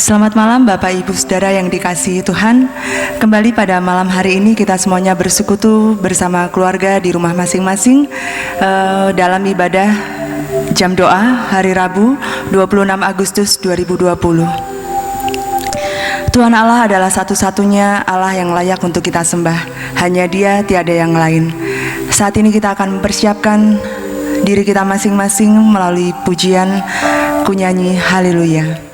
Selamat malam Bapak Ibu Saudara yang dikasihi Tuhan. Kembali pada malam hari ini kita semuanya bersekutu bersama keluarga di rumah masing-masing dalam ibadah jam doa hari Rabu 26 Agustus 2020. Tuhan Allah adalah satu-satunya Allah yang layak untuk kita sembah. Hanya Dia, tiada yang lain. Saat ini kita akan mempersiapkan diri kita masing-masing melalui pujian kunyanyi Haleluya.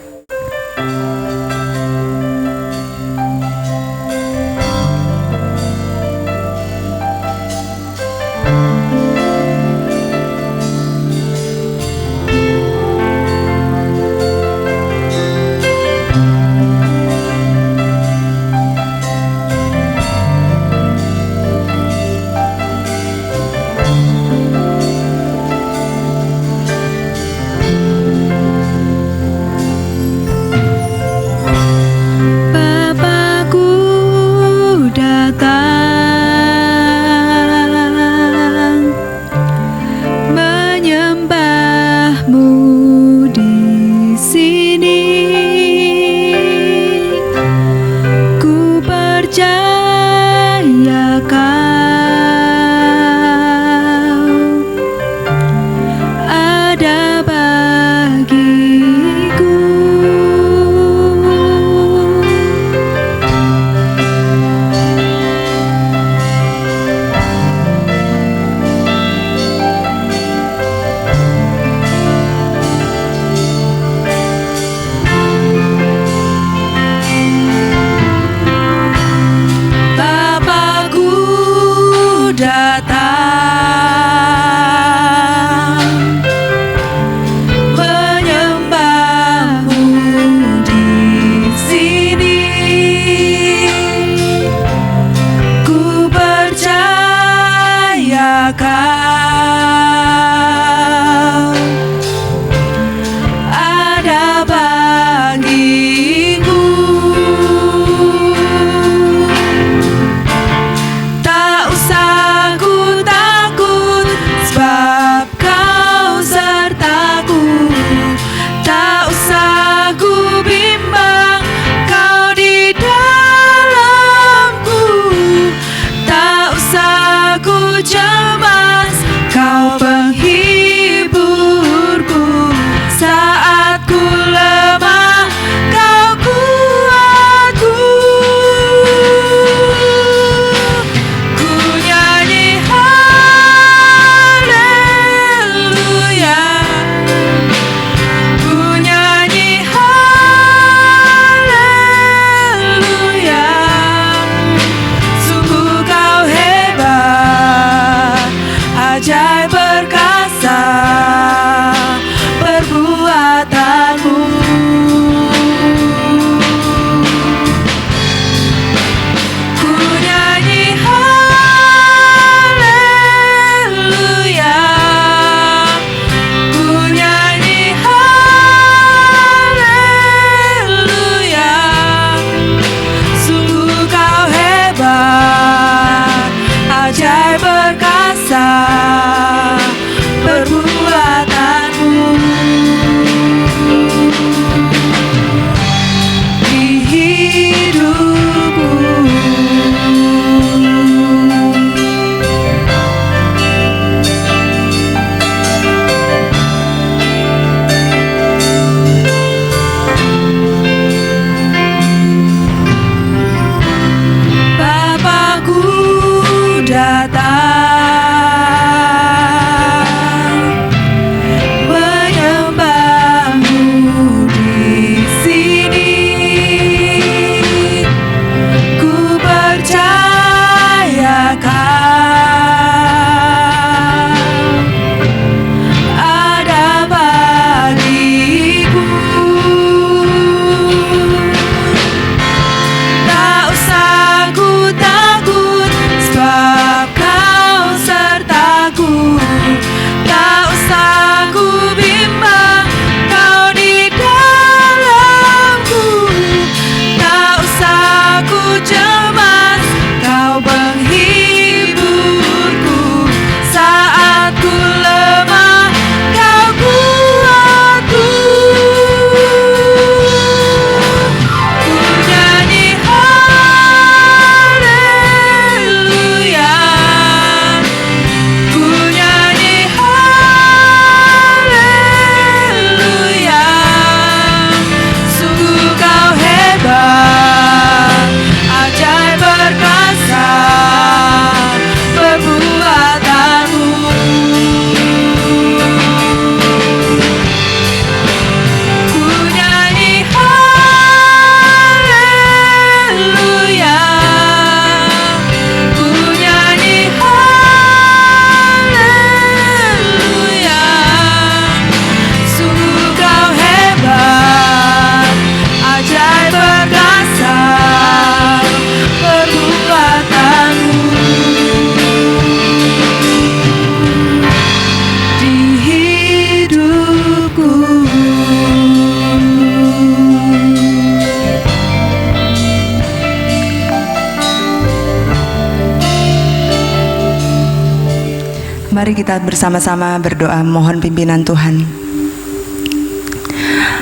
Mari kita bersama-sama berdoa mohon pimpinan Tuhan.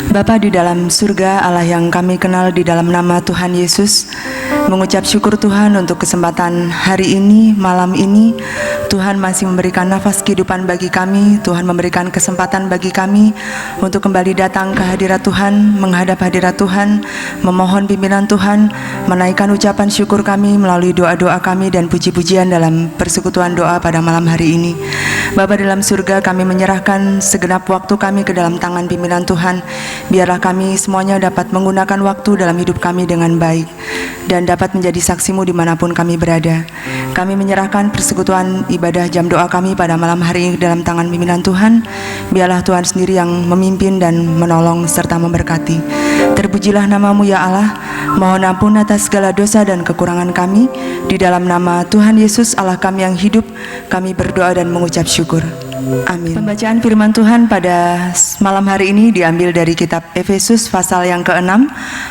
Bapa di dalam surga, Allah yang kami kenal di dalam nama Tuhan Yesus, mengucap syukur Tuhan untuk kesempatan hari ini, malam ini. Tuhan masih memberikan nafas kehidupan bagi kami. Tuhan memberikan kesempatan bagi kami untuk kembali datang ke hadirat Tuhan, menghadap hadirat Tuhan, memohon pimpinan Tuhan, menaikkan ucapan syukur kami melalui doa-doa kami dan puji-pujian dalam persekutuan doa pada malam hari ini. Bapa dalam surga, kami menyerahkan segenap waktu kami ke dalam tangan pimpinan Tuhan. Biarlah kami semuanya dapat menggunakan waktu dalam hidup kami dengan baik dan dapat menjadi saksimu dimanapun kami berada. Kami menyerahkan persekutuan ibadah jam doa kami pada malam hari ini dalam tangan pimpinan Tuhan. Biarlah Tuhan sendiri yang memimpin dan menolong serta memberkati. Terpujilah namamu ya Allah. Mohon ampun atas segala dosa dan kekurangan kami. Di dalam nama Tuhan Yesus Allah kami yang hidup, kami berdoa dan mengucap syukur. Amin. Pembacaan firman Tuhan pada malam hari ini diambil dari kitab Efesus pasal yang ke-6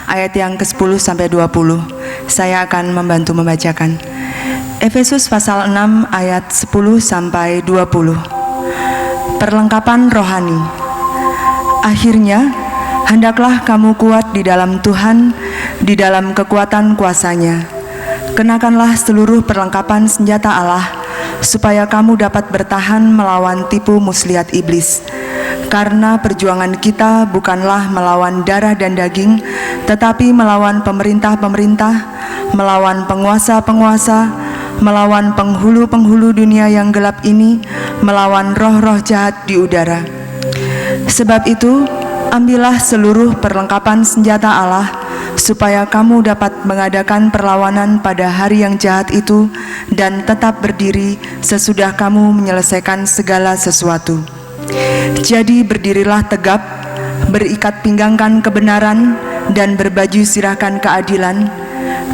ayat yang ke-10 sampai 20. Saya akan membantu membacakan. Efesus pasal 6 ayat 10 sampai 20. Perlengkapan rohani. Akhirnya, hendaklah kamu kuat di dalam Tuhan, di dalam kekuatan kuasa-Nya. Kenakanlah seluruh perlengkapan senjata Allah, supaya kamu dapat bertahan melawan tipu muslihat iblis. Karena perjuangan kita bukanlah melawan darah dan daging, tetapi melawan pemerintah-pemerintah, melawan penguasa-penguasa, melawan penghulu-penghulu dunia yang gelap ini, melawan roh-roh jahat di udara. Sebab itu, ambillah seluruh perlengkapan senjata Allah, supaya kamu dapat mengadakan perlawanan pada hari yang jahat itu dan tetap berdiri sesudah kamu menyelesaikan segala sesuatu. Jadi berdirilah tegap, berikat pinggangkan kebenaran, dan berbaju sirahkan keadilan.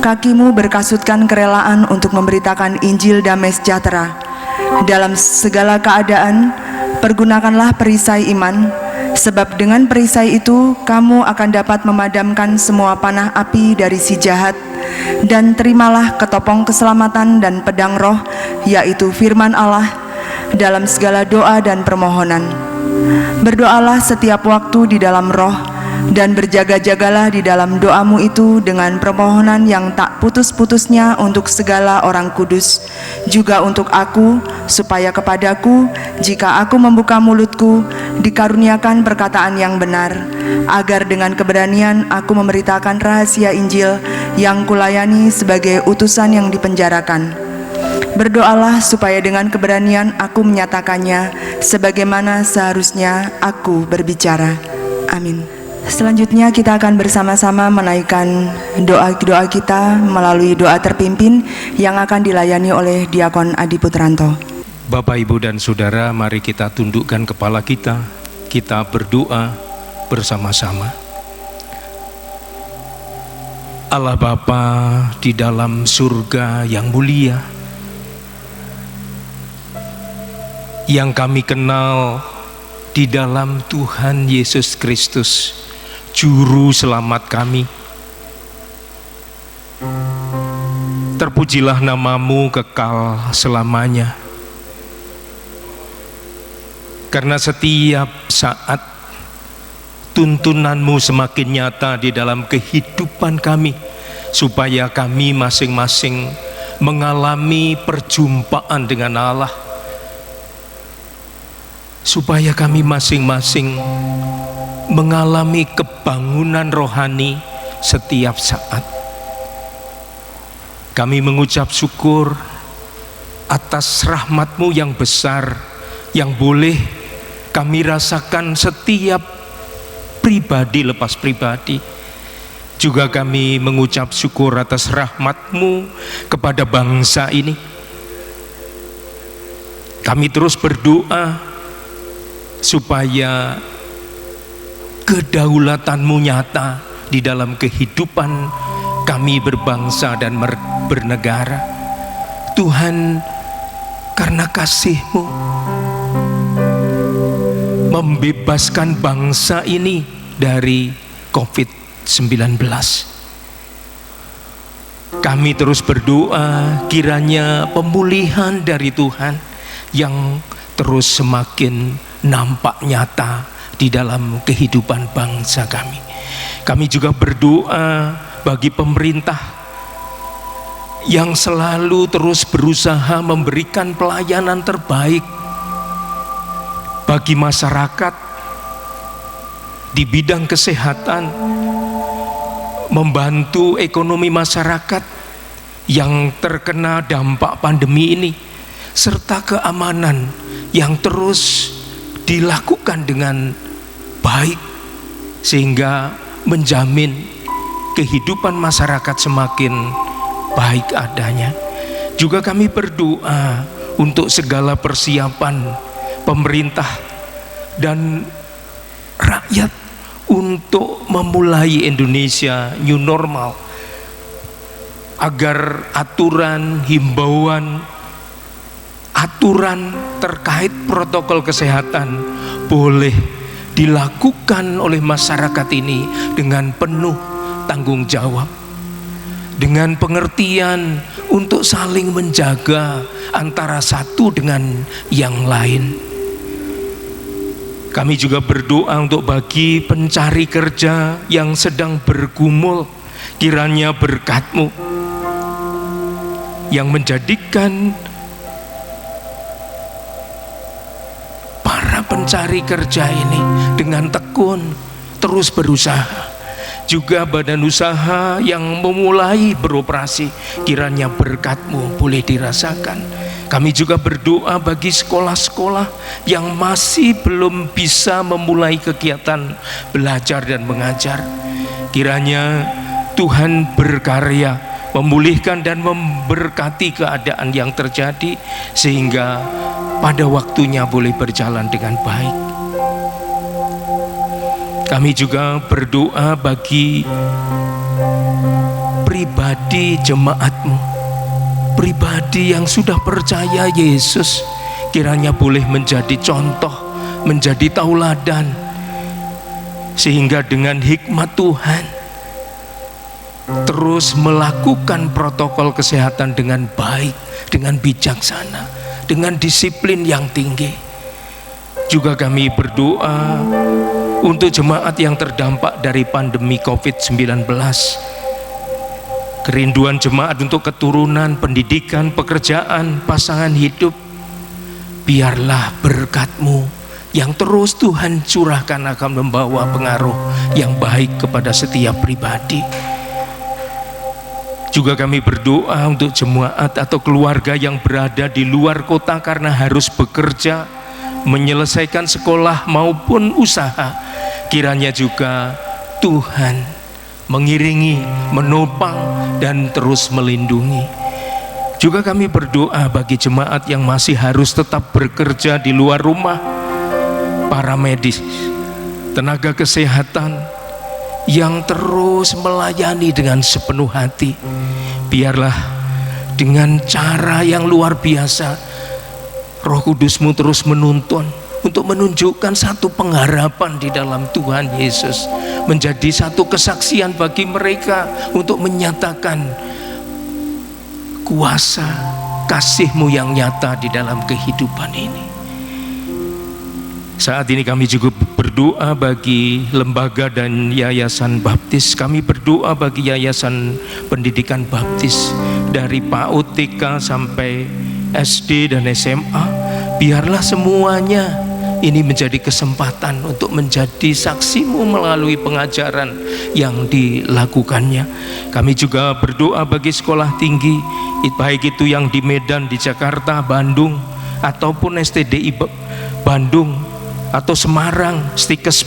Kakimu berkasutkan kerelaan untuk memberitakan Injil damai sejahtera. Dalam segala keadaan, pergunakanlah perisai iman, sebab dengan perisai itu kamu akan dapat memadamkan semua panah api dari si jahat. Dan terimalah ketopong keselamatan dan pedang roh, yaitu firman Allah, dalam segala doa dan permohonan. Berdoalah setiap waktu di dalam roh, dan berjaga-jagalah di dalam doamu itu dengan permohonan yang tak putus-putusnya untuk segala orang kudus, juga untuk aku, supaya kepadaku, jika aku membuka mulutku, dikaruniakan perkataan yang benar, agar dengan keberanian aku memberitakan rahasia Injil yang kulayani sebagai utusan yang dipenjarakan. Berdoalah supaya dengan keberanian aku menyatakannya sebagaimana seharusnya aku berbicara. Amin. Selanjutnya kita akan bersama-sama menaikkan doa-doa kita melalui doa terpimpin yang akan dilayani oleh Diakon Adi Putranto. Bapak, Ibu, dan Saudara, mari kita tundukkan kepala kita berdoa bersama-sama. Allah Bapa di dalam surga yang mulia, yang kami kenal di dalam Tuhan Yesus Kristus, Juru Selamat kami. Terpujilah namamu kekal selamanya. Karena setiap saat tuntunanmu semakin nyata di dalam kehidupan kami, supaya kami masing-masing mengalami perjumpaan dengan Allah, supaya kami masing-masing mengalami kebangunan rohani setiap saat. Kami mengucap syukur atas rahmat-Mu yang besar, yang boleh kami rasakan setiap pribadi lepas pribadi. Juga kami mengucap syukur atas rahmat-Mu kepada bangsa ini. Kami terus berdoa supaya kedaulatan-Mu nyata di dalam kehidupan kami berbangsa dan bernegara. Tuhan, karena kasih-Mu membebaskan bangsa ini dari COVID-19. Kami terus berdoa kiranya pemulihan dari Tuhan yang terus semakin nampak nyata di dalam kehidupan bangsa kami. Kami juga berdoa bagi pemerintah yang selalu terus berusaha memberikan pelayanan terbaik bagi masyarakat di bidang kesehatan, membantu ekonomi masyarakat yang terkena dampak pandemi ini, serta keamanan yang terus dilakukan dengan baik sehingga menjamin kehidupan masyarakat semakin baik adanya. Juga kami berdoa untuk segala persiapan pemerintah dan rakyat untuk memulai Indonesia new normal, agar aturan, himbauan, aturan terkait protokol kesehatan boleh dilakukan oleh masyarakat ini dengan penuh tanggung jawab, dengan pengertian untuk saling menjaga antara satu dengan yang lain. Kami juga berdoa untuk bagi pencari kerja yang sedang bergumul, kiranya berkat-Mu yang menjadikan para pencari kerja ini dengan tekun terus berusaha. Juga badan usaha yang memulai beroperasi, kiranya berkat-Mu boleh dirasakan. Kami juga berdoa bagi sekolah-sekolah yang masih belum bisa memulai kegiatan belajar dan mengajar. Kiranya Tuhan berkarya memulihkan dan memberkati keadaan yang terjadi sehingga pada waktunya boleh berjalan dengan baik. Kami juga berdoa bagi pribadi jemaat-Mu, pribadi yang sudah percaya Yesus, kiranya boleh menjadi contoh, menjadi tauladan, sehingga dengan hikmat Tuhan terus melakukan protokol kesehatan dengan baik, dengan bijaksana, dengan disiplin yang tinggi. Juga kami berdoa untuk jemaat yang terdampak dari pandemi COVID-19, kerinduan jemaat untuk keturunan, pendidikan, pekerjaan, pasangan hidup. Biarlah berkat-Mu yang terus Tuhan curahkan akan membawa pengaruh yang baik kepada setiap pribadi. Juga kami berdoa untuk jemaat atau keluarga yang berada di luar kota karena harus bekerja, menyelesaikan sekolah maupun usaha. Kiranya juga Tuhan mengiringi, menopang, dan terus melindungi. Juga kami berdoa bagi jemaat yang masih harus tetap bekerja di luar rumah, para medis, tenaga kesehatan yang terus melayani dengan sepenuh hati. Biarlah dengan cara yang luar biasa Roh Kudus-Mu terus menuntun untuk menunjukkan satu pengharapan di dalam Tuhan Yesus, menjadi satu kesaksian bagi mereka untuk menyatakan kuasa kasih-Mu yang nyata di dalam kehidupan ini. Saat ini kami juga berdoa bagi lembaga dan yayasan baptis. Kami berdoa bagi yayasan pendidikan baptis dari PAUD, TK sampai SD dan SMA. Biarlah semuanya ini menjadi kesempatan untuk menjadi saksi-Mu melalui pengajaran yang dilakukannya. Kami juga berdoa bagi sekolah tinggi, baik itu yang di Medan, di Jakarta, Bandung, ataupun STDI Bandung, atau Semarang, Stikes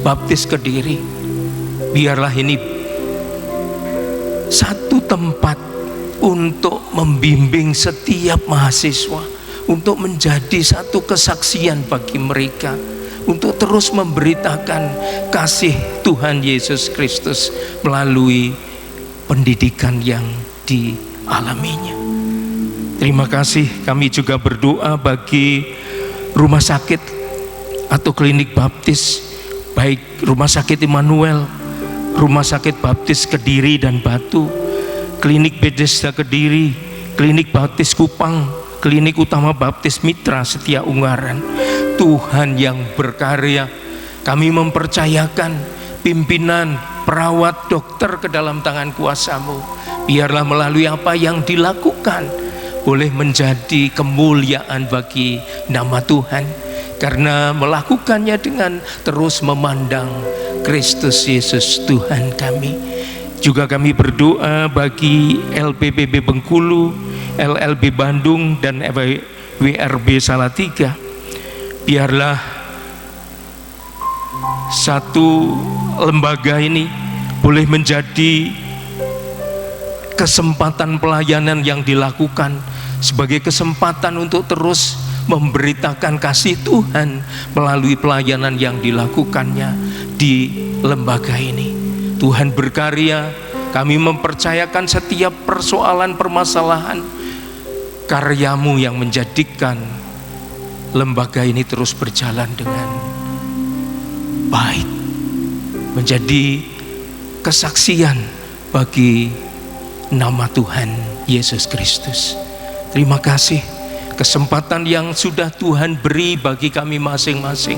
Baptis Kediri. Biarlah ini satu tempat untuk membimbing setiap mahasiswa, untuk menjadi satu kesaksian bagi mereka, untuk terus memberitakan kasih Tuhan Yesus Kristus melalui pendidikan yang dialaminya. Terima kasih. Kami juga berdoa bagi rumah sakit atau klinik baptis, baik Rumah Sakit Immanuel, Rumah Sakit Baptis Kediri dan Batu, Klinik Bethesda Kediri, Klinik Baptis Kupang, Klinik Utama Baptis Mitra Setia Ungaran. Tuhan yang berkarya, kami mempercayakan pimpinan, perawat, dokter ke dalam tangan kuasa-Mu. Biarlah melalui apa yang dilakukan boleh menjadi kemuliaan bagi nama Tuhan, karena melakukannya dengan terus memandang Kristus Yesus Tuhan kami. Juga kami berdoa bagi LPBB Bengkulu, LLB Bandung, dan WRB Salatiga. Biarlah satu lembaga ini boleh menjadi kesempatan pelayanan yang dilakukan sebagai kesempatan untuk terus memberitakan kasih Tuhan melalui pelayanan yang dilakukannya di lembaga ini. Tuhan berkarya, kami mempercayakan setiap persoalan permasalahan, karya-Mu yang menjadikan lembaga ini terus berjalan dengan baik, menjadi kesaksian bagi nama Tuhan Yesus Kristus. Terima kasih kesempatan yang sudah Tuhan beri bagi kami masing-masing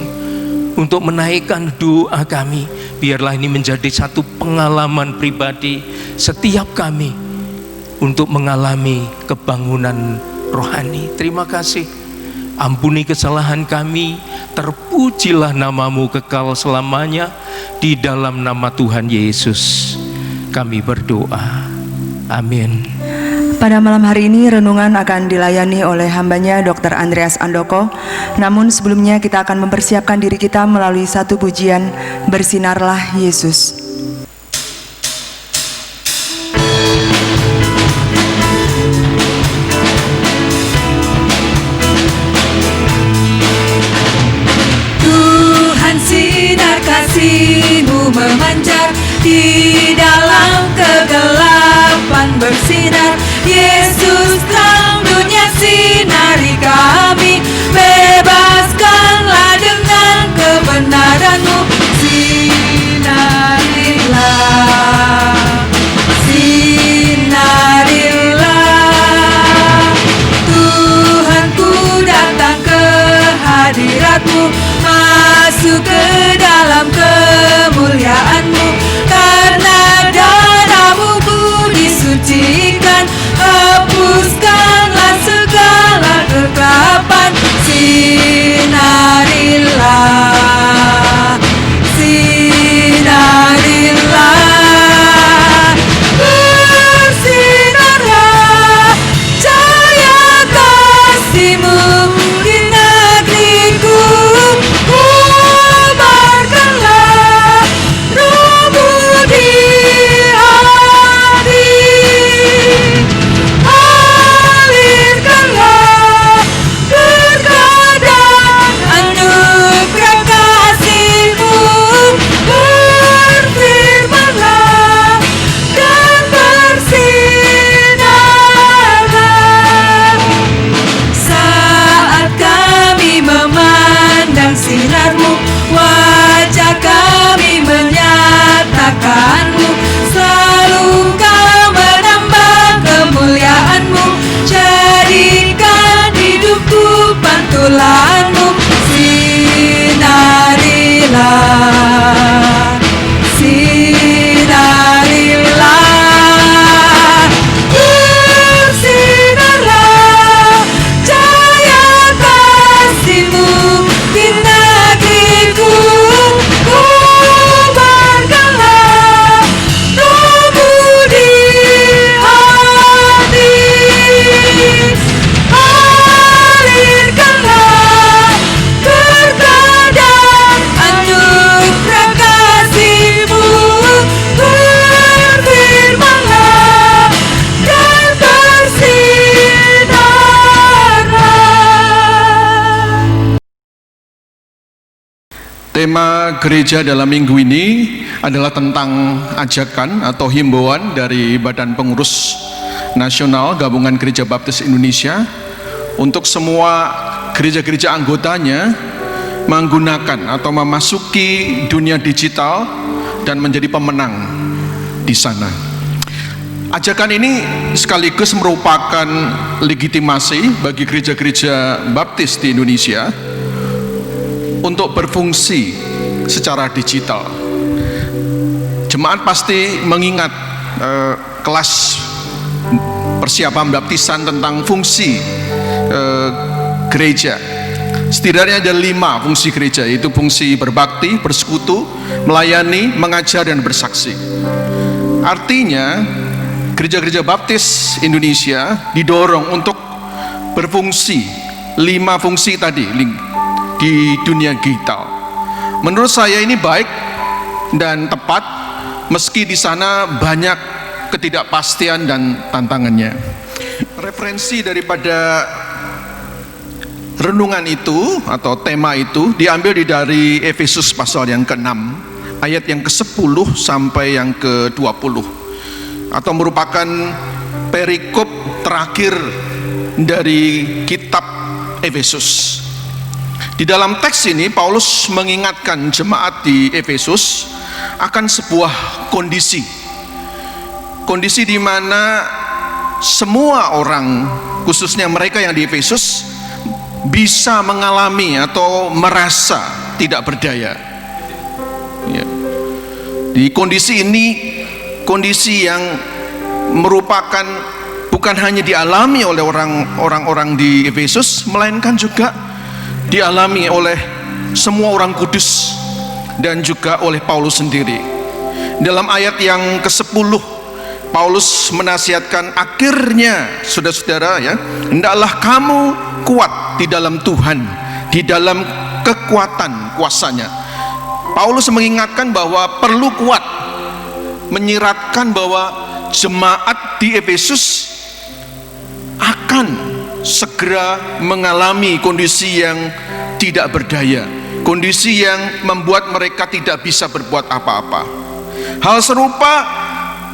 untuk menaikkan doa kami. Biarlah ini menjadi satu pengalaman pribadi setiap kami untuk mengalami kebangunan rohani. Terima kasih. Ampuni kesalahan kami, terpujilah nama-Mu kekal selamanya. Di dalam nama Tuhan Yesus kami berdoa, amin. Pada malam hari ini renungan akan dilayani oleh hambanya Dr. Andreas Andoko. Namun sebelumnya kita akan mempersiapkan diri kita melalui satu pujian, Bersinarlah Yesus. Kasih-Mu memancar di dalam kegelapan bersinar. Yesus terang dunia, sinari kami. Bebaskanlah dengan kebenaran-Mu. Sinarilah, sinarilah. Tuhanku datang ke hadirat-Mu, masuk ke dalam kemuliaan-Mu. Karena darah-Mu ku disucikan, hapuskanlah segala kegelapan. Sinarilah, sinarilah. Bersinarlah cahaya kasih-Mu di negeriku. Sinar-Mu, wajah kami menyatakan-Mu. Selalu Kau menambah kemuliaan-Mu, jadikan hidupku pantulan-Mu. Sinarilah, sinarilah. Bersinarlah cahaya kasih-Mu di negeriku. Kobarkanlah roh-Mu di hati. Alirkanlah berkat dan anugerah kasih-Mu. Berfirmanlah dan bersinarlah. Tema gereja dalam minggu ini adalah tentang ajakan atau himbauan dari Badan Pengurus Nasional Gabungan Gereja Baptis Indonesia untuk semua gereja-gereja anggotanya menggunakan atau memasuki dunia digital dan menjadi pemenang di sana. Ajakan ini sekaligus merupakan legitimasi bagi gereja-gereja baptis di Indonesia untuk berfungsi secara digital. Jemaat pasti mengingat kelas persiapan baptisan tentang fungsi gereja. Setidaknya ada 5 fungsi gereja, yaitu fungsi berbakti, bersekutu, melayani, mengajar, dan bersaksi. Artinya gereja-gereja baptis Indonesia didorong untuk berfungsi 5 fungsi tadi di dunia digital. Menurut saya ini baik dan tepat, meski di sana banyak ketidakpastian dan tantangannya. Referensi daripada renungan itu atau tema itu diambil dari Efesus pasal yang ke-6 ayat yang ke-10 sampai yang ke-20, atau merupakan perikop terakhir dari kitab Efesus. Di dalam teks ini Paulus mengingatkan jemaat di Efesus akan sebuah kondisi di mana semua orang, khususnya mereka yang di Efesus, bisa mengalami atau merasa tidak berdaya. Ya. Di kondisi ini, kondisi yang merupakan bukan hanya dialami oleh orang-orang di Efesus, melainkan juga dialami oleh semua orang kudus dan juga oleh Paulus sendiri. Dalam ayat yang ke-10, Paulus menasihatkan, akhirnya saudara-saudara ya, hendaklah kamu kuat di dalam Tuhan, di dalam kekuatan kuasanya. Paulus mengingatkan bahwa perlu kuat, menyiratkan bahwa jemaat di Efesus akan segera mengalami kondisi yang tidak berdaya, kondisi yang membuat mereka tidak bisa berbuat apa-apa. Hal serupa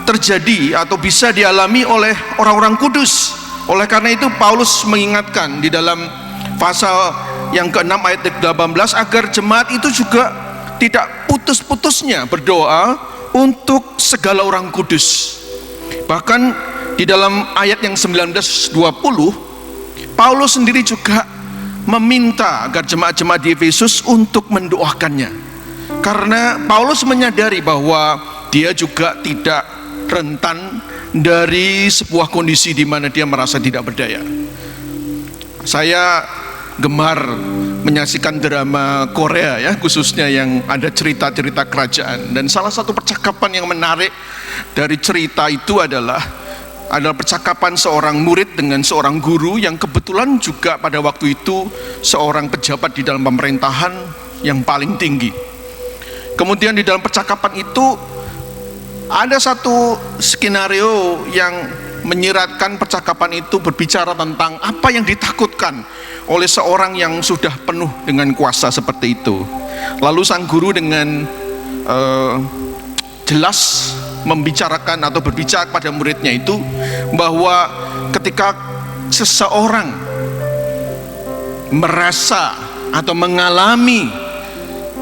terjadi atau bisa dialami oleh orang-orang kudus. Oleh karena itu Paulus mengingatkan di dalam pasal yang ke-6 ayat 18 agar jemaat itu juga tidak putus-putusnya berdoa untuk segala orang kudus. Bahkan di dalam ayat yang 19-20, Paulus sendiri juga meminta agar jemaat-jemaat di Efesus untuk mendoakannya, karena Paulus menyadari bahwa dia juga tidak rentan dari sebuah kondisi di mana dia merasa tidak berdaya. Saya gemar menyaksikan drama Korea ya, khususnya yang ada cerita-cerita kerajaan, dan salah satu percakapan yang menarik dari cerita itu adalah percakapan seorang murid dengan seorang guru yang kebetulan juga pada waktu itu seorang pejabat di dalam pemerintahan yang paling tinggi. Kemudian di dalam percakapan itu ada satu skenario yang menyiratkan percakapan itu berbicara tentang apa yang ditakutkan oleh seorang yang sudah penuh dengan kuasa seperti itu. Lalu sang guru dengan jelas membicarakan atau berbicara kepada muridnya itu bahwa ketika seseorang merasa atau mengalami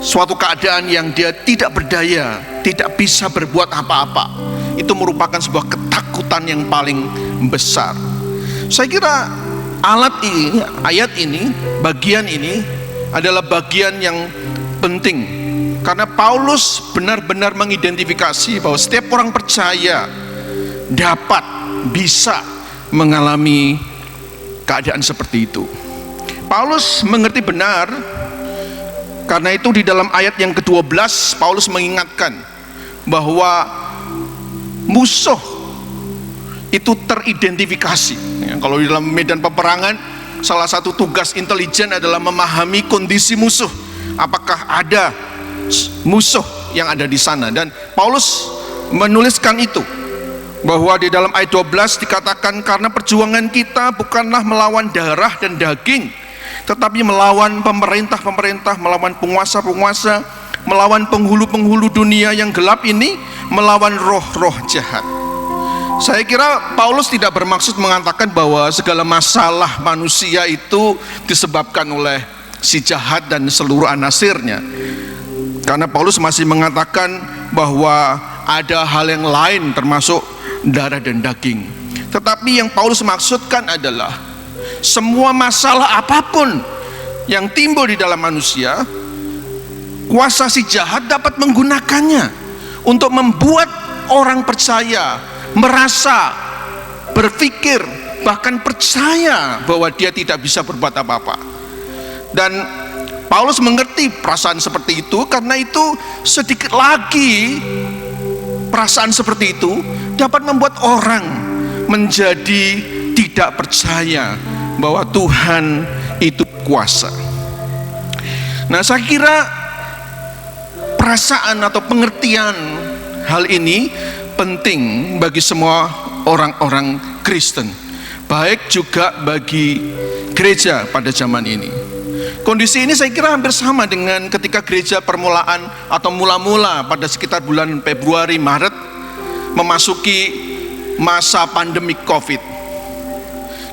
suatu keadaan yang dia tidak berdaya, tidak bisa berbuat apa-apa, itu merupakan sebuah ketakutan yang paling besar. Saya kira ayat ini, bagian ini adalah bagian yang penting, karena Paulus benar-benar mengidentifikasi bahwa setiap orang percaya bisa mengalami keadaan seperti itu. Paulus mengerti benar, karena itu di dalam ayat yang ke-12 Paulus mengingatkan bahwa musuh itu teridentifikasi. Kalau di dalam medan peperangan, salah satu tugas intelijen adalah memahami kondisi musuh. Apakah ada musuh yang ada di sana? Dan Paulus menuliskan itu, bahwa di dalam ayat 12 dikatakan, karena perjuangan kita bukanlah melawan darah dan daging, tetapi melawan pemerintah-pemerintah, melawan penguasa-penguasa, melawan penghulu-penghulu dunia yang gelap ini, melawan roh-roh jahat. Saya kira Paulus tidak bermaksud mengatakan bahwa segala masalah manusia itu disebabkan oleh si jahat dan seluruh anasirnya, karena Paulus masih mengatakan bahwa ada hal yang lain, termasuk darah dan daging. Tetapi yang Paulus maksudkan adalah semua masalah apapun yang timbul di dalam manusia, kuasa si jahat dapat menggunakannya untuk membuat orang percaya, merasa, berpikir, bahkan percaya bahwa dia tidak bisa berbuat apa-apa. Dan Paulus mengerti perasaan seperti itu, karena itu sedikit lagi perasaan seperti itu dapat membuat orang menjadi tidak percaya bahwa Tuhan itu kuasa. Nah, saya kira perasaan atau pengertian hal ini penting bagi semua orang-orang Kristen, baik juga bagi gereja pada zaman ini. Kondisi ini saya kira hampir sama dengan ketika gereja permulaan atau mula-mula pada sekitar bulan Februari, Maret memasuki masa pandemi COVID.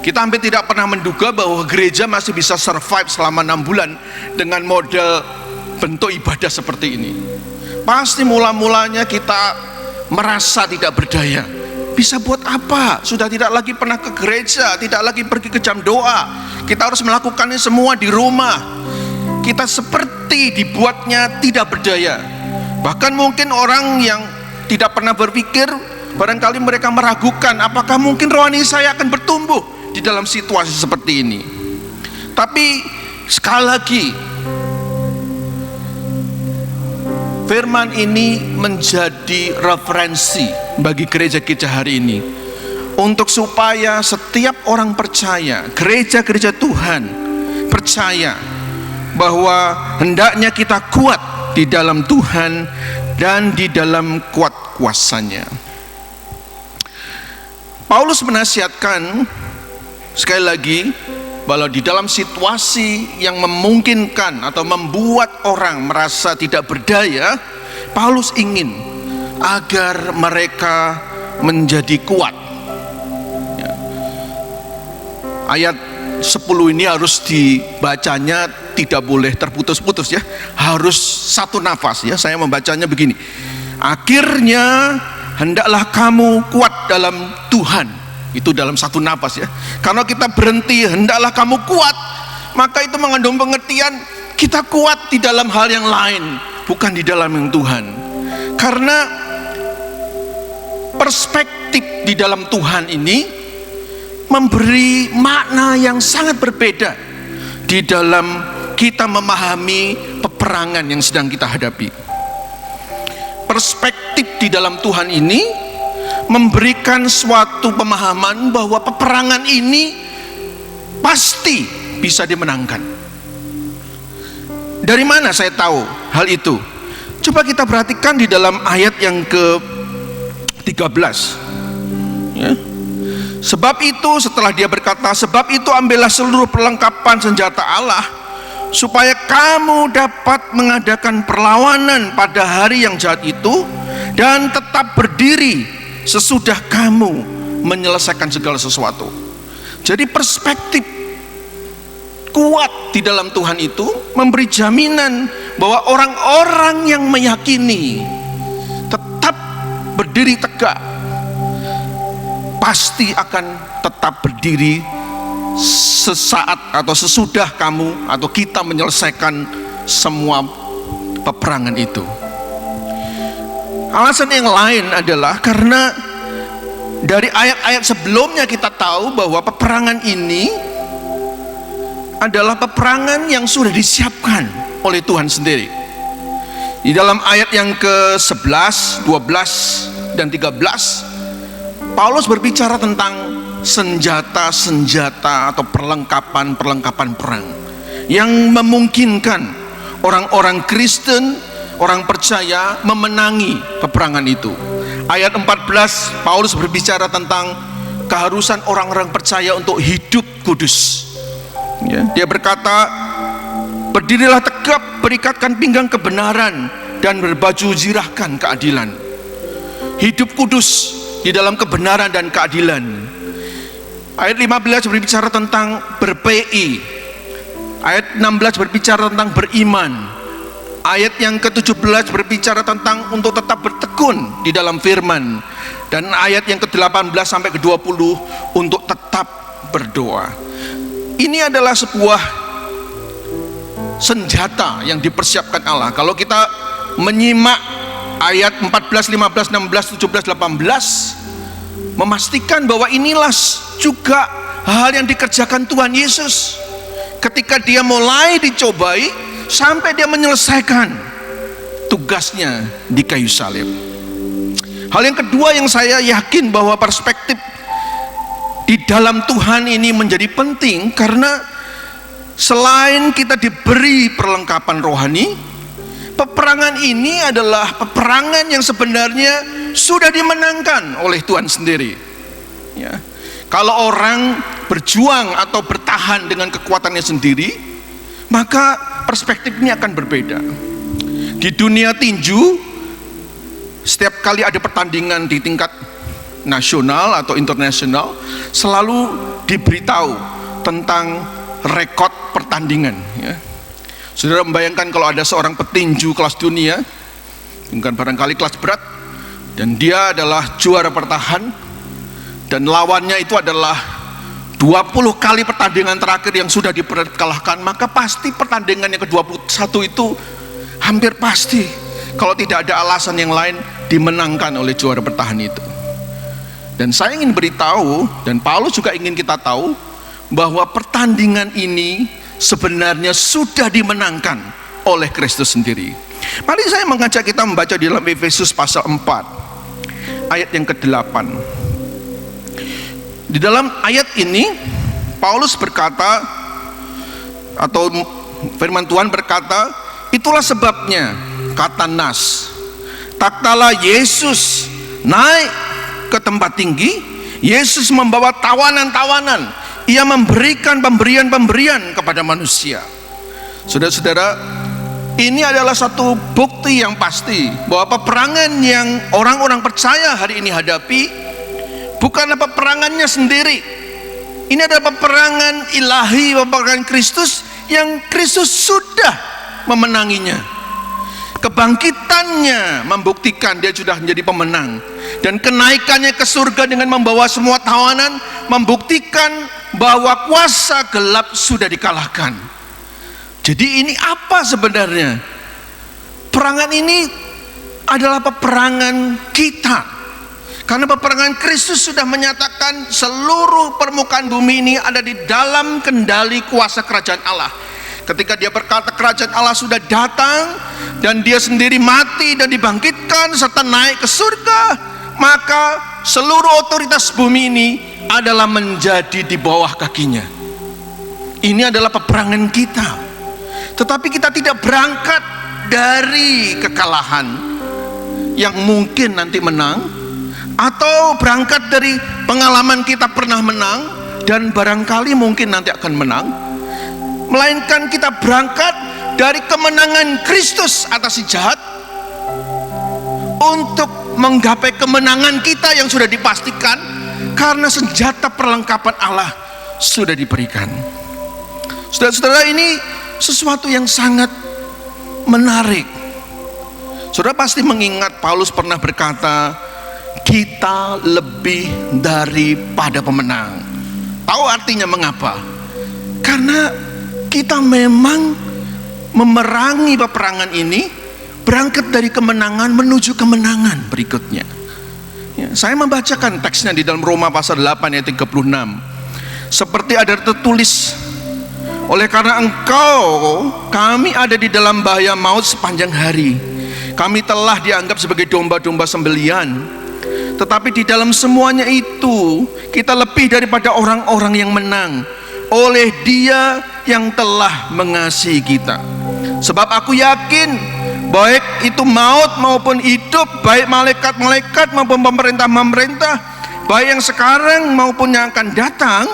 Kita hampir tidak pernah menduga bahwa gereja masih bisa survive selama 6 bulan dengan model bentuk ibadah seperti ini. Pasti mula-mulanya kita merasa tidak berdaya. Bisa buat apa? Sudah tidak lagi pernah ke gereja, tidak lagi pergi ke jam doa. Kita harus melakukannya semua di rumah. Kita seperti dibuatnya tidak berdaya. Bahkan mungkin orang yang tidak pernah berpikir, barangkali mereka meragukan apakah mungkin rohani saya akan bertumbuh di dalam situasi seperti ini. Tapi sekali lagi, firman ini menjadi referensi bagi gereja-gereja hari ini, untuk supaya setiap orang percaya, gereja-gereja Tuhan percaya bahwa hendaknya kita kuat di dalam Tuhan dan di dalam kuat kuasanya. Paulus menasihatkan sekali lagi bahwa di dalam situasi yang memungkinkan atau membuat orang merasa tidak berdaya, Paulus ingin agar mereka menjadi kuat. Ya. Ayat 10 ini harus dibacanya tidak boleh terputus-putus ya, harus satu nafas ya. Saya membacanya begini: akhirnya hendaklah kamu kuat dalam Tuhan. Itu dalam satu nafas ya. Kalau kita berhenti hendaklah kamu kuat, maka itu mengandung pengertian kita kuat di dalam hal yang lain, bukan di dalam yang Tuhan. Karena perspektif di dalam Tuhan ini memberi makna yang sangat berbeda di dalam kita memahami peperangan yang sedang kita hadapi. Perspektif di dalam Tuhan ini memberikan suatu pemahaman bahwa peperangan ini pasti bisa dimenangkan. Dari mana saya tahu hal itu? Coba kita perhatikan di dalam ayat yang ke-13 ya. Sebab itu, setelah dia berkata, sebab itu ambillah seluruh perlengkapan senjata Allah, supaya kamu dapat mengadakan perlawanan pada hari yang jahat itu, dan tetap berdiri sesudah kamu menyelesaikan segala sesuatu. Jadi perspektif kuat di dalam Tuhan itu memberi jaminan bahwa orang-orang yang meyakini tetap berdiri tegak pasti akan tetap berdiri sesaat atau sesudah kamu atau kita menyelesaikan semua peperangan itu. Alasan yang lain adalah karena dari ayat-ayat sebelumnya kita tahu bahwa peperangan ini adalah peperangan yang sudah disiapkan oleh Tuhan sendiri. Di dalam ayat yang ke-11, 12, dan 13, Paulus berbicara tentang senjata-senjata atau perlengkapan-perlengkapan perang yang memungkinkan orang-orang Kristen, orang percaya memenangi peperangan itu. Ayat 14, Paulus berbicara tentang keharusan orang-orang percaya untuk hidup kudus. Ya, dia berkata, berdirilah tegap, berikatkan pinggang kebenaran, dan berbaju zirahkan keadilan. Hidup kudus di dalam kebenaran dan keadilan. Ayat 15 berbicara tentang berPI. Ayat 16 berbicara tentang beriman. Ayat yang ke-17 berbicara tentang untuk tetap bertekun di dalam firman. Dan ayat yang ke-18 sampai ke-20 untuk tetap berdoa. Ini adalah sebuah senjata yang dipersiapkan Allah. Kalau kita menyimak ayat 14, 15, 16, 17, 18, memastikan bahwa inilah juga hal yang dikerjakan Tuhan Yesus ketika dia mulai dicobai sampai dia menyelesaikan tugasnya di kayu salib. Hal yang kedua yang saya yakin bahwa perspektif di dalam Tuhan ini menjadi penting, karena selain kita diberi perlengkapan rohani, peperangan ini adalah peperangan yang sebenarnya sudah dimenangkan oleh Tuhan sendiri. Ya. Kalau orang berjuang atau bertahan dengan kekuatannya sendiri, maka perspektif ini akan berbeda. Di dunia tinju, setiap kali ada pertandingan di tingkat nasional atau internasional, selalu diberitahu tentang rekod pertandingan. Ya. Saudara membayangkan kalau ada seorang petinju kelas dunia, bukan barangkali kelas berat, dan dia adalah juara bertahan, dan lawannya itu adalah 20 kali pertandingan terakhir yang sudah dikalahkan, maka pasti pertandingan yang ke-21 itu hampir pasti, kalau tidak ada alasan yang lain, dimenangkan oleh juara bertahan itu. Dan saya ingin beritahu, dan Paulus juga ingin kita tahu, bahwa pertandingan ini sebenarnya sudah dimenangkan oleh Kristus sendiri. Mari saya mengajak kita membaca di dalam Efesus pasal 4 ayat yang ke-8. Di dalam ayat ini Paulus berkata, atau firman Tuhan berkata, itulah sebabnya, kata nas, tak kala Yesus naik ke tempat tinggi, Yesus membawa tawanan-tawanan, ia memberikan pemberian-pemberian kepada manusia. Saudara-saudara, ini adalah satu bukti yang pasti bahwa peperangan yang orang-orang percaya hari ini hadapi bukanlah peperangannya sendiri. Ini adalah peperangan ilahi, peperangan Kristus yang Kristus sudah memenanginya. Kebangkitannya membuktikan dia sudah menjadi pemenang, dan kenaikannya ke surga dengan membawa semua tawanan membuktikan bahwa kuasa gelap sudah dikalahkan. Jadi ini apa sebenarnya? Peperangan ini adalah peperangan kita, karena peperangan Kristus sudah menyatakan seluruh permukaan bumi ini ada di dalam kendali kuasa kerajaan Allah. Ketika dia berkata kerajaan Allah sudah datang dan dia sendiri mati dan dibangkitkan serta naik ke surga, maka seluruh otoritas bumi ini adalah menjadi di bawah kakinya. Ini adalah peperangan kita. Tetapi kita tidak berangkat dari kekalahan yang mungkin nanti menang, atau berangkat dari pengalaman kita pernah menang dan barangkali mungkin nanti akan menang, melainkan kita berangkat dari kemenangan Kristus atas si jahat untuk menggapai kemenangan kita yang sudah dipastikan, karena senjata perlengkapan Allah sudah diberikan. Saudara-saudara, ini sesuatu yang sangat menarik. Saudara pasti mengingat Paulus pernah berkata, kita lebih daripada pemenang. Tahu artinya mengapa? Karena kita memang memerangi peperangan ini berangkat dari kemenangan menuju kemenangan berikutnya. Ya, saya membacakan teksnya di dalam Roma pasal 8 ayat 36. Seperti ada tertulis, oleh karena engkau, kami ada di dalam bahaya maut sepanjang hari. Kami telah dianggap sebagai domba-domba sembelian. Tetapi di dalam semuanya itu, kita lebih daripada orang-orang yang menang oleh Dia yang telah mengasihi kita. Sebab aku yakin, baik itu maut maupun hidup, baik malaikat-malaikat maupun pemerintah-pemerintah, baik yang sekarang maupun yang akan datang,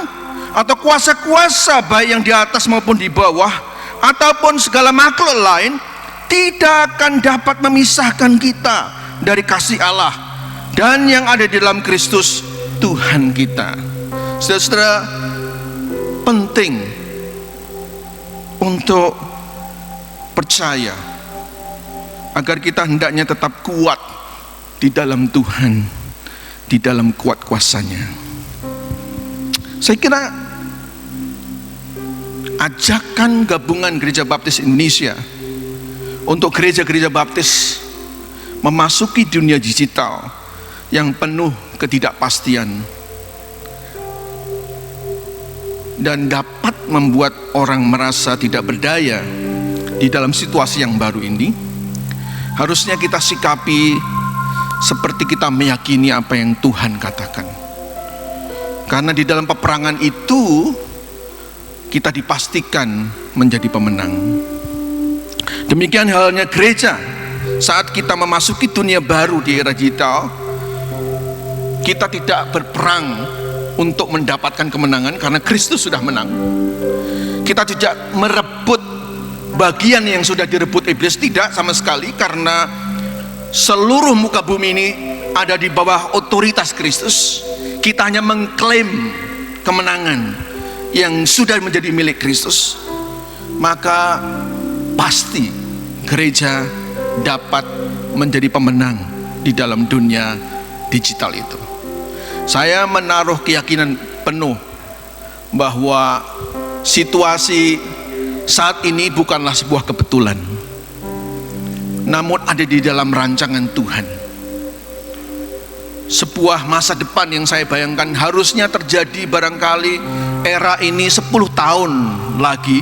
atau kuasa-kuasa baik yang di atas maupun di bawah, ataupun segala makhluk lain, tidak akan dapat memisahkan kita dari kasih Allah dan yang ada di dalam Kristus Tuhan kita. Saudara-saudara, penting untuk percaya agar kita hendaknya tetap kuat di dalam Tuhan, di dalam kuat kuasanya. Saya kira ajakan gabungan Gereja Baptis Indonesia untuk gereja-gereja baptis memasuki dunia digital yang penuh ketidakpastian dan dapat membuat orang merasa tidak berdaya di dalam situasi yang baru ini, harusnya kita sikapi seperti kita meyakini apa yang Tuhan katakan. Karena di dalam peperangan itu kita dipastikan menjadi pemenang. Demikian halnya gereja. Saat kita memasuki dunia baru di era digital, kita tidak berperang untuk mendapatkan kemenangan karena Kristus sudah menang. Kita tidak merebut bagian yang sudah direbut iblis, tidak sama sekali, karena seluruh muka bumi ini ada di bawah otoritas Kristus. Kita hanya mengklaim kemenangan yang sudah menjadi milik Kristus. Maka pasti gereja dapat menjadi pemenang di dalam dunia digital itu. Saya menaruh keyakinan penuh bahwa situasi saat ini bukanlah sebuah kebetulan, namun ada di dalam rancangan Tuhan. Sebuah masa depan yang saya bayangkan harusnya terjadi barangkali era ini 10 tahun lagi,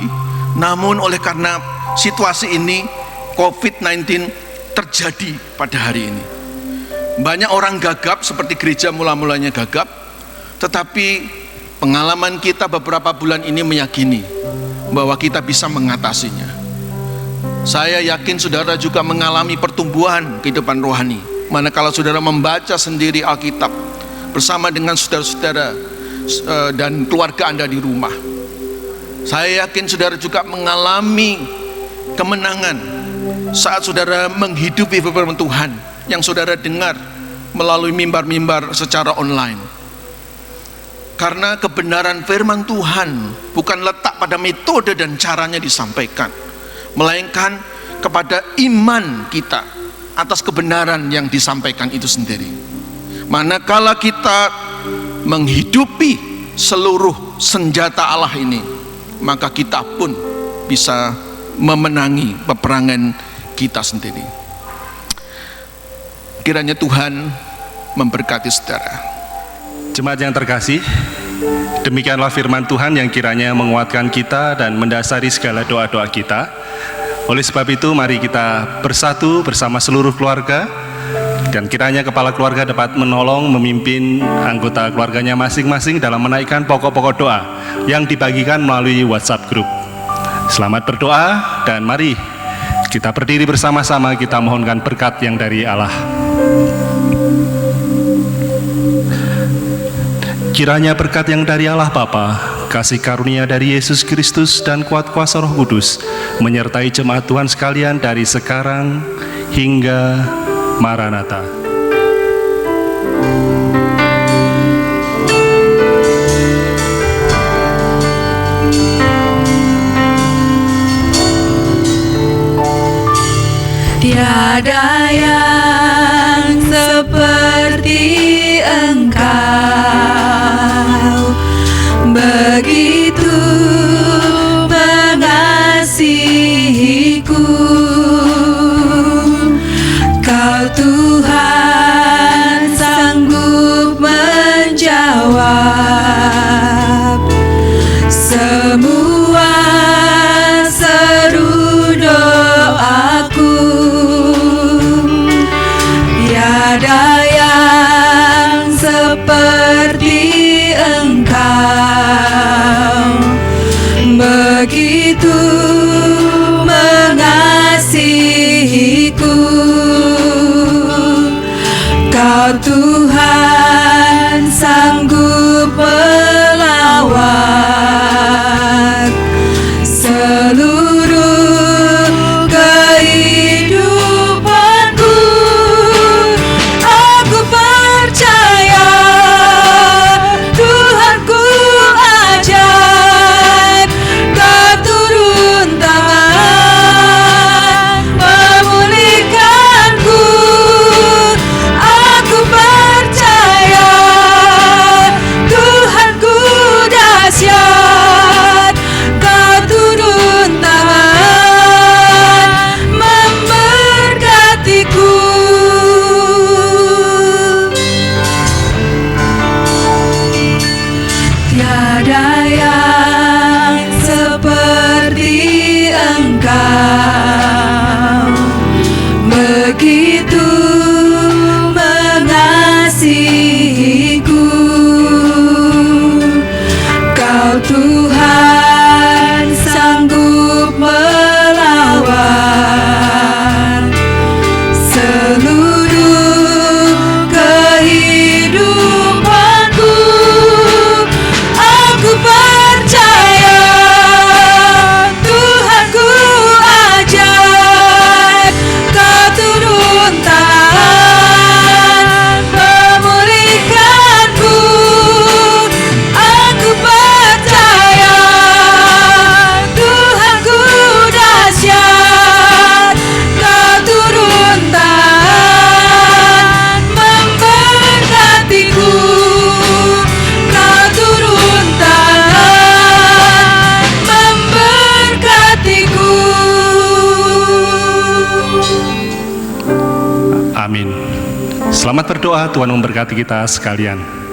namun oleh karena situasi ini COVID-19 terjadi pada hari ini. Banyak orang gagap seperti gereja mula-mulanya gagap, tetapi pengalaman kita beberapa bulan ini meyakini bahwa kita bisa mengatasinya. Saya yakin saudara juga mengalami pertumbuhan kehidupan rohani, manakala saudara membaca sendiri Alkitab bersama dengan saudara-saudara dan keluarga Anda di rumah. Saya yakin saudara juga mengalami kemenangan saat saudara menghidupi firman Tuhan yang saudara dengar melalui mimbar-mimbar secara online. Karena kebenaran firman Tuhan bukan letak pada metode dan caranya disampaikan, melainkan kepada iman kita atas kebenaran yang disampaikan itu sendiri. Manakala kita menghidupi seluruh senjata Allah ini, maka kita pun bisa memenangi peperangan kita sendiri. Kiranya Tuhan memberkati saudara. Jemaat yang terkasih, demikianlah firman Tuhan yang kiranya menguatkan kita dan mendasari segala doa-doa kita. Oleh sebab itu, mari kita bersatu bersama seluruh keluarga, dan kiranya kepala keluarga dapat menolong memimpin anggota keluarganya masing-masing dalam menaikkan pokok-pokok doa yang dibagikan melalui WhatsApp group. Selamat berdoa, dan mari kita berdiri bersama-sama, kita mohonkan berkat yang dari Allah. Kiranya berkat yang dari Allah Bapa, kasih karunia dari Yesus Kristus, dan kuat kuasa Roh Kudus menyertai jemaat Tuhan sekalian dari sekarang hingga Maranatha. Tiada yang seperti Engkau, begitu mengasihiku. Kau Tuhan sanggup menjawab semua seru doaku. Tiada yang seperti Engkau, begitu mengasihiku. Kau Tuhan sanggup melawat seluruh kehidupanku. Aku percaya Tuhanku ajaib, Kau turun tangan memulihkanku. Aku percaya begitu mengasihiku. Kau Tuhan sanggup melawan seluruh kehidupanku. Aku percaya Tuhanku ajaib, Kau turun tangan memulihkanku. Aku percaya Tuhanku dahsyat, Kau turun tangan memberkatiku. Kau turun tangan memberkatiku. Amin. Selamat berdoa, Tuhan memberkati kita sekalian.